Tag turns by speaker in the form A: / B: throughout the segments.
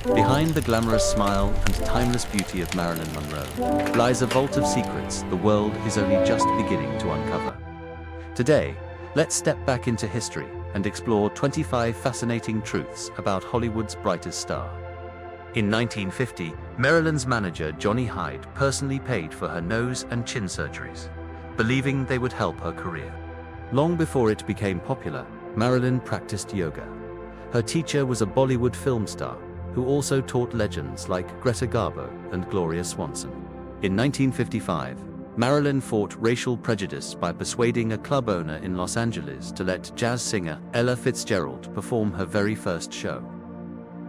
A: Behind the glamorous smile and timeless beauty of Marilyn Monroe lies a vault of secrets the world is only just beginning to uncover. Today, let's step back into history and explore 25 fascinating truths about Hollywood's brightest star. In 1950, Marilyn's manager Johnny Hyde personally paid for her nose and chin surgeries, believing they would help her career. Long before it became popular, Marilyn practiced yoga. Her teacher was a Bollywood film star who also taught legends like Greta Garbo and Gloria Swanson. In 1955, Marilyn fought racial prejudice by persuading a club owner in Los Angeles to let jazz singer Ella Fitzgerald perform her very first show.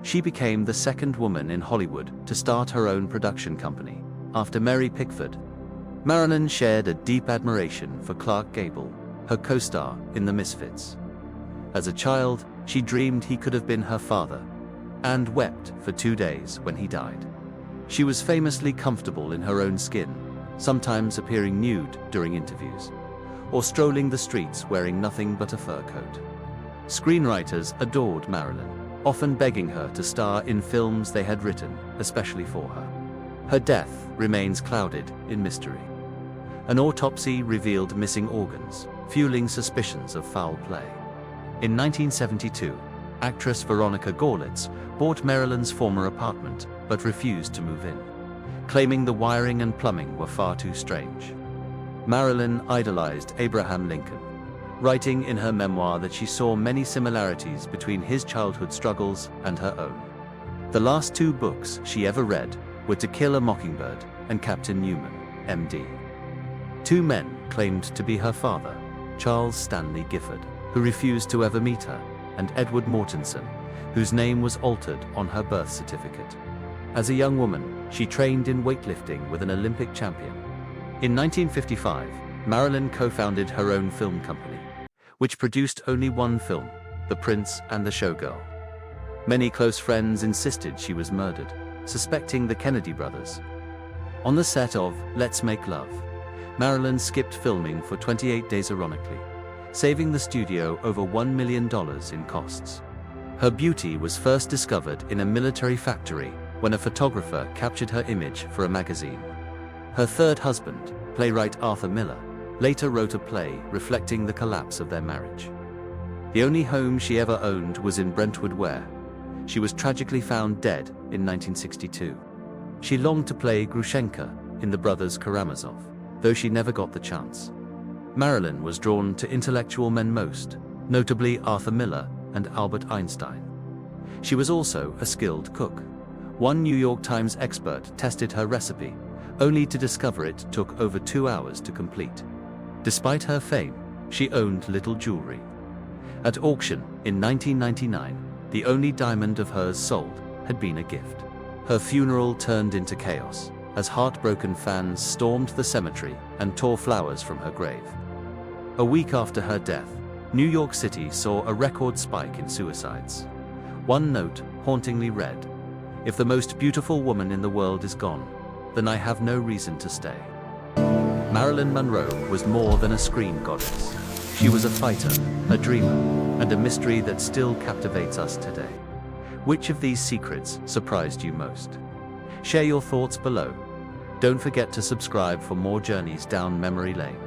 A: She became the second woman in Hollywood to start her own production company, after Mary Pickford. Marilyn shared a deep admiration for Clark Gable, her co-star in The Misfits. As a child, she dreamed he could have been her father, and wept for 2 days when he died. She was famously comfortable in her own skin, sometimes appearing nude during interviews, or strolling the streets wearing nothing but a fur coat. Screenwriters adored Marilyn, often begging her to star in films they had written especially for her. Her death remains clouded in mystery. An autopsy revealed missing organs, fueling suspicions of foul play. In 1972, actress Veronica Gorlitz bought Marilyn's former apartment but refused to move in, claiming the wiring and plumbing were far too strange. Marilyn idolized Abraham Lincoln, writing in her memoir that she saw many similarities between his childhood struggles and her own. The last 2 books she ever read were To Kill a Mockingbird and Captain Newman, M.D. 2 men claimed to be her father, Charles Stanley Gifford, who refused to ever meet her, and Edward Mortensen, whose name was altered on her birth certificate. As a young woman, she trained in weightlifting with an Olympic champion. In 1955, Marilyn co-founded her own film company, which produced only 1 film, The Prince and the Showgirl. Many close friends insisted she was murdered, suspecting the Kennedy brothers. On the set of Let's Make Love, Marilyn skipped filming for 28 days ironically, saving the studio over $1 million in costs. Her beauty was first discovered in a military factory when a photographer captured her image for a magazine. Her third husband, playwright Arthur Miller, later wrote a play reflecting the collapse of their marriage. The only home she ever owned was in Brentwood, where she was tragically found dead in 1962. She longed to play Grushenka in The Brothers Karamazov, though she never got the chance. Marilyn was drawn to intellectual men most, notably Arthur Miller and Albert Einstein. She was also a skilled cook. One New York Times expert tested her recipe, only to discover it took over 2 hours to complete. Despite her fame, she owned little jewelry. At auction in 1999, the only diamond of hers sold had been a gift. Her funeral turned into chaos, as heartbroken fans stormed the cemetery and tore flowers from her grave. A week after her death, New York City saw a record spike in suicides. One note hauntingly read, "If the most beautiful woman in the world is gone, then I have no reason to stay." Marilyn Monroe was more than a screen goddess. She was a fighter, a dreamer, and a mystery that still captivates us today. Which of these secrets surprised you most? Share your thoughts below. Don't forget to subscribe for more journeys down memory lane.